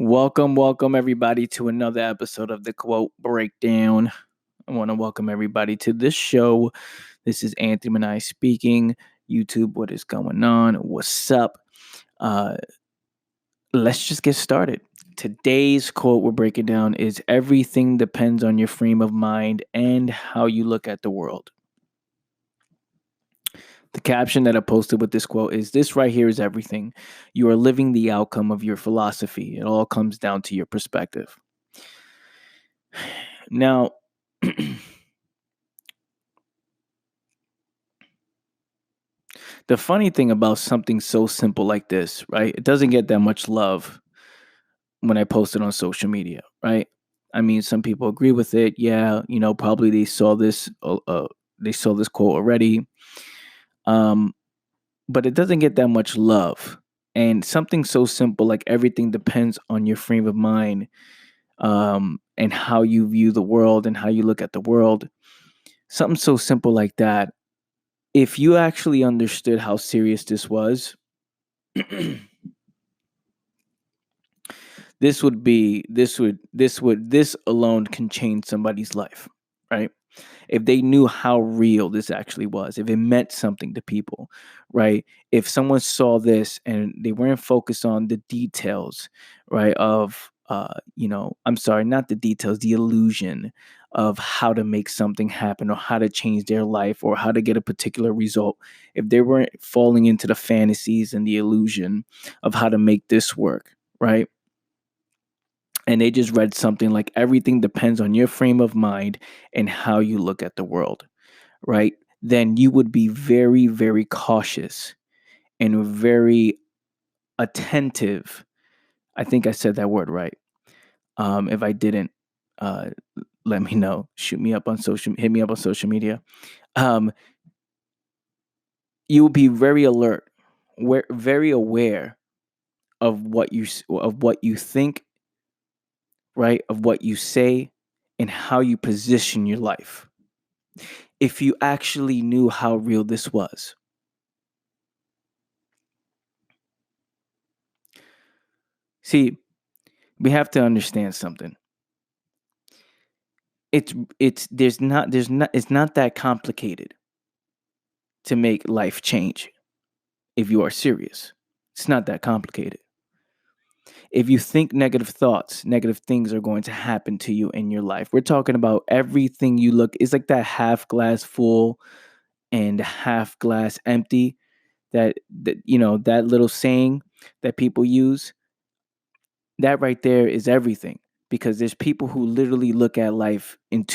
Welcome everybody to another episode of the Quote Breakdown. I want to welcome everybody to this show. This is Anthony Minaya speaking. YouTube, what is going on? What's up? Uh, let's just get started. Today's quote we're breaking down is everything depends on your frame of mind and how you look at the world. The caption that I posted with this quote is this right here is everything. You are living the outcome of your philosophy. It all comes down to your perspective. Now, the funny thing about something so simple like this, right? It doesn't get that much love when I post it on social media, right? I mean, some people agree with it. Yeah, probably they saw this quote already. Um, but it doesn't get that much love. And something so simple like everything depends on your frame of mind, and how you view the world and how you look at the world. Something so simple like that. If you actually understood how serious this was, this alone can change somebody's life, right? If they knew how real this actually was, if it meant something to people, right? If someone saw this and they weren't focused on the details, right, of I'm sorry, not the details, the illusion of how to make something happen or how to change their life or how to get a particular result, if they weren't falling into the fantasies and the illusion of how to make this work, right? And they just read something like everything depends on your frame of mind and how you look at the world, right? Then you would be very, very cautious and very attentive. I think I said that word right. If I didn't, uh, let me know. Hit me up on social media. Um, you will be very alert, very aware of what you think, right? Of what you say and how you position your life. If you actually knew how real this was. See, we have to understand something. It's there's not it's not that complicated to make life change if you are serious. It's not that complicated. If you think negative thoughts, negative things are going to happen to you in your life. We're talking about everything you look, it's like that half glass full and half glass empty, that little saying that people use. That right there is everything, because there's people who literally look at life in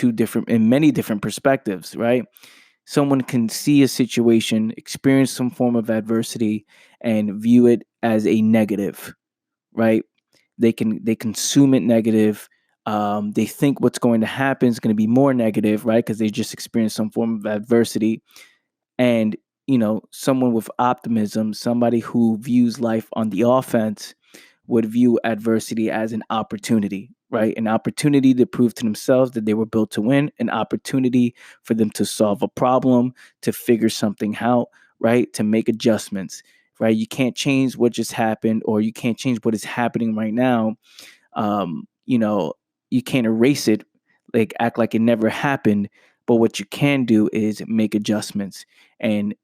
many different perspectives, right? Someone can see a situation, experience some form of adversity, and view it as a negative, right? They consume it negative. They think what's going to happen is going to be more negative, right? Because they just experienced some form of adversity. And someone with optimism, somebody who views life on the offense, would view adversity as an opportunity, right? An opportunity to prove to themselves that they were built to win, an opportunity for them to solve a problem, to figure something out, right? To make adjustments, right? You can't change what just happened, or you can't change what is happening right now. Um, you know, you can't erase it, like act like it never happened. But what you can do is make adjustments and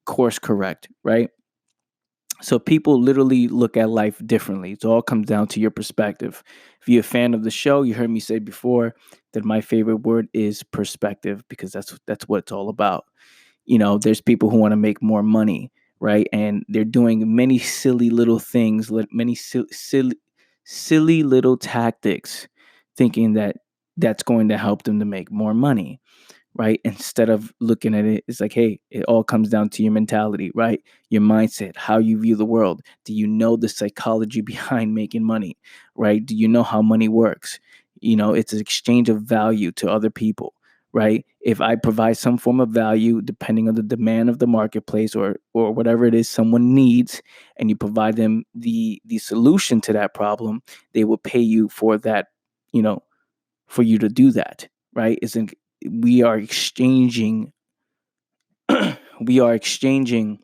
course correct, right? So people literally look at life differently. It all comes down to your perspective. If you're a fan of the show, you heard me say before that my favorite word is perspective, because that's what it's all about. There's people who want to make more money, right? And they're doing many silly little things, many silly little tactics, thinking that that's going to help them to make more money, right? Instead of looking at it, it's like, hey, it all comes down to your mentality, right? Your mindset, how you view the world. Do you know the psychology behind making money, right? Do you know how money works? It's an exchange of value to other people, right? If I provide some form of value, depending on the demand of the marketplace, or whatever it is someone needs, and you provide them the solution to that problem, they will pay you for that, for you to do that, right? Isn't we are exchanging we are exchanging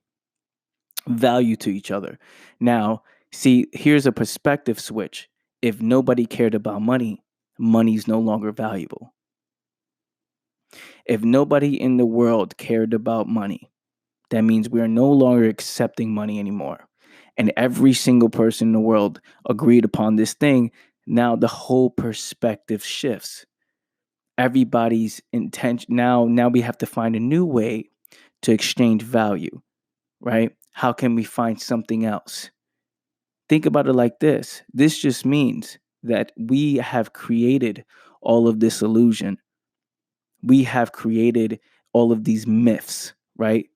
value to each other. Now, see, here's a perspective switch. If nobody cared about money, money's no longer valuable. If nobody in the world cared about money, that means we are no longer accepting money anymore. And every single person in the world agreed upon this thing. Now the whole perspective shifts. Everybody's intention now we have to find a new way to exchange value, right? How can we find something else? Think about it like this. This just means that we have created all of this illusion. We have created all of these myths, right?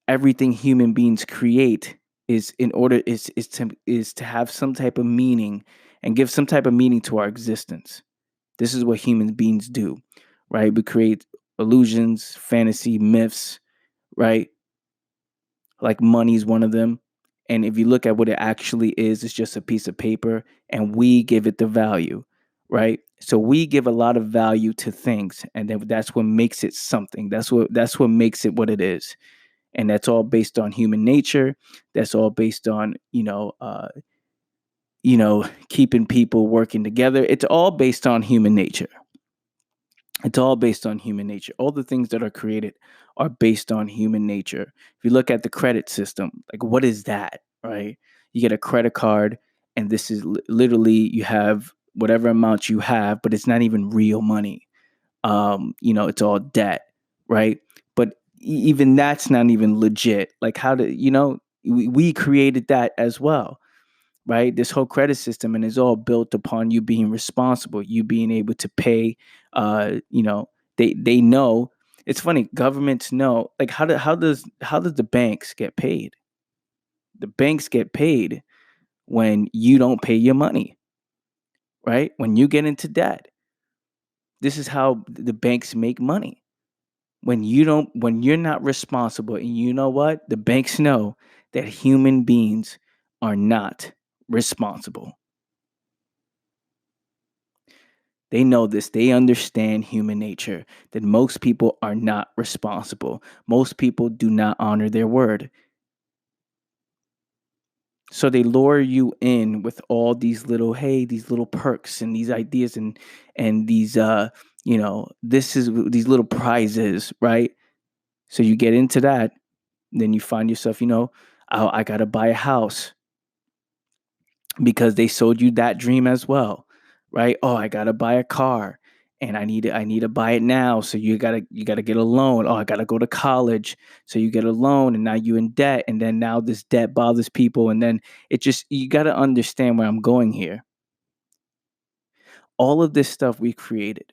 Everything human beings create is to have some type of meaning and give some type of meaning to our existence. This is what human beings do, right? We create illusions, fantasy, myths, right? Like money is one of them. And if you look at what it actually is, it's just a piece of paper and we give it the value, right? So we give a lot of value to things and then that's what makes it something. That's what makes it what it is. And that's all based on human nature. That's all based on, keeping people working together. It's all based on human nature. It's all based on human nature. All the things that are created are based on human nature. If you look at the credit system, like what is that, right? You get a credit card, and this is literally you have whatever amount you have, but it's not even real money. It's all debt, right? But even that's not even legit. Like, how do we created that as well, right? This whole credit system, and it's all built upon you being responsible, you being able to pay. They know. It's funny. Governments know. Like, how does the banks get paid? The banks get paid when you don't pay your money, right? When you get into debt. This is how the banks make money. When you're not responsible, and you know what? The banks know that human beings are not responsible. They know this. They understand human nature, that most people are not responsible. Most people do not honor their word. So they lure you in with all these little perks and these ideas and these this is these little prizes, right? So you get into that, then you find yourself, oh, I got to buy a house because they sold you that dream as well, right? Oh, I gotta buy a car, and I need to buy it now. So you gotta get a loan. Oh, I gotta go to college, so you get a loan, and now you in debt, and then now this debt bothers people, and then you gotta understand where I'm going here. All of this stuff we created,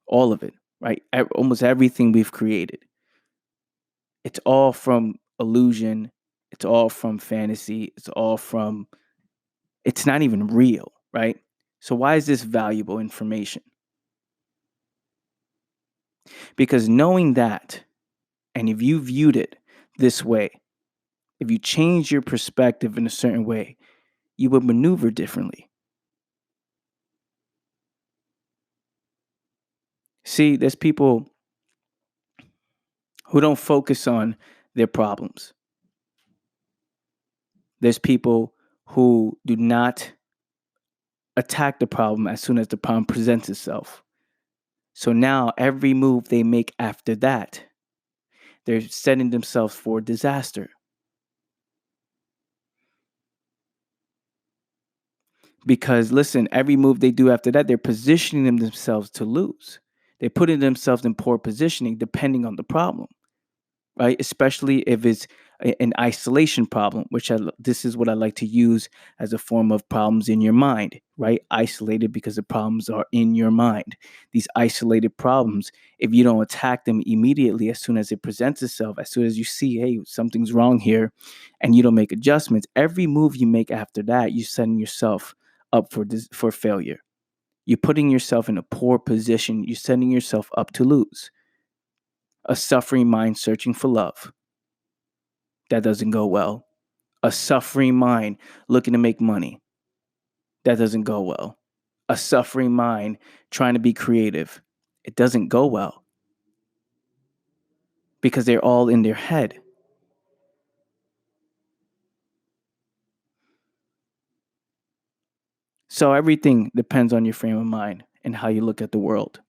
all of it, right? Almost everything we've created, it's all from illusion. It's all from fantasy. It's not even real, right? So why is this valuable information? Because knowing that, and if you viewed it this way, if you change your perspective in a certain way, you would maneuver differently. See, there's people who don't focus on their problems. There's people who do not attack the problem as soon as the problem presents itself. So now every move they make after that, they're setting themselves for disaster. Because listen, every move they do after that, they're positioning themselves to lose. They're putting themselves in poor positioning depending on the problem, right? Especially if it's an isolation problem, this is what I like to use as a form of problems in your mind, right? Isolated because the problems are in your mind. These isolated problems, if you don't attack them immediately as soon as it presents itself, as soon as you see, hey, something's wrong here, and you don't make adjustments, every move you make after that, you're setting yourself up for failure. You're putting yourself in a poor position. You're setting yourself up to lose. A suffering mind searching for love. That doesn't go well. A suffering mind looking to make money. That doesn't go well. A suffering mind trying to be creative. It doesn't go well because they're all in their head. So everything depends on your frame of mind and how you look at the world,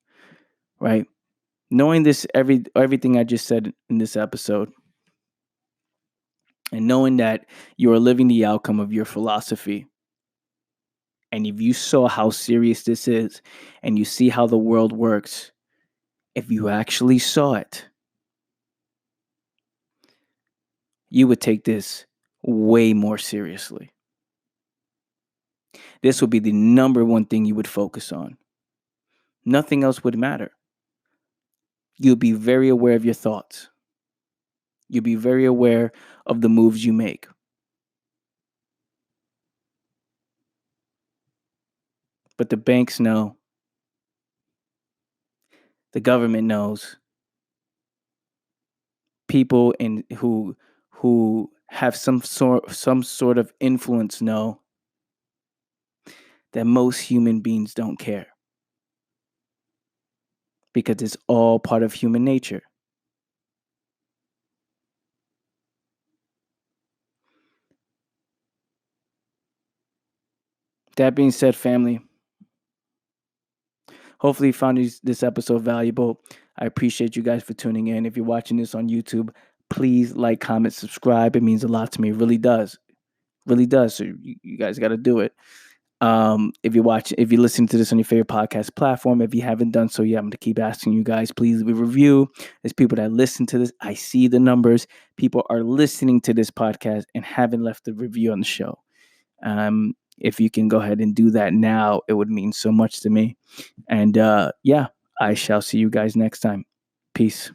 right? Knowing this, everything I just said in this episode, and knowing that you are living the outcome of your philosophy, and if you saw how serious this is, and you see how the world works, if you actually saw it, you would take this way more seriously. This would be the number one thing you would focus on. Nothing else would matter. You'll be very aware of your thoughts. You'll be very aware of the moves you make. But the banks know, the government knows, people who have some sort of influence know that most human beings don't care, because it's all part of human nature. That being said, family, hopefully you found this episode valuable. I appreciate you guys for tuning in. If you're watching this on YouTube, please like, comment, subscribe. It means a lot to me. It really does. Really does. So you guys got to do it. If you listen to this on your favorite podcast platform, if you haven't done so yet, I'm going to keep asking you guys, please leave a review. There's people that listen to this. I see the numbers. People are listening to this podcast and haven't left a review on the show. If you can go ahead and do that now, it would mean so much to me. And yeah, I shall see you guys next time. Peace.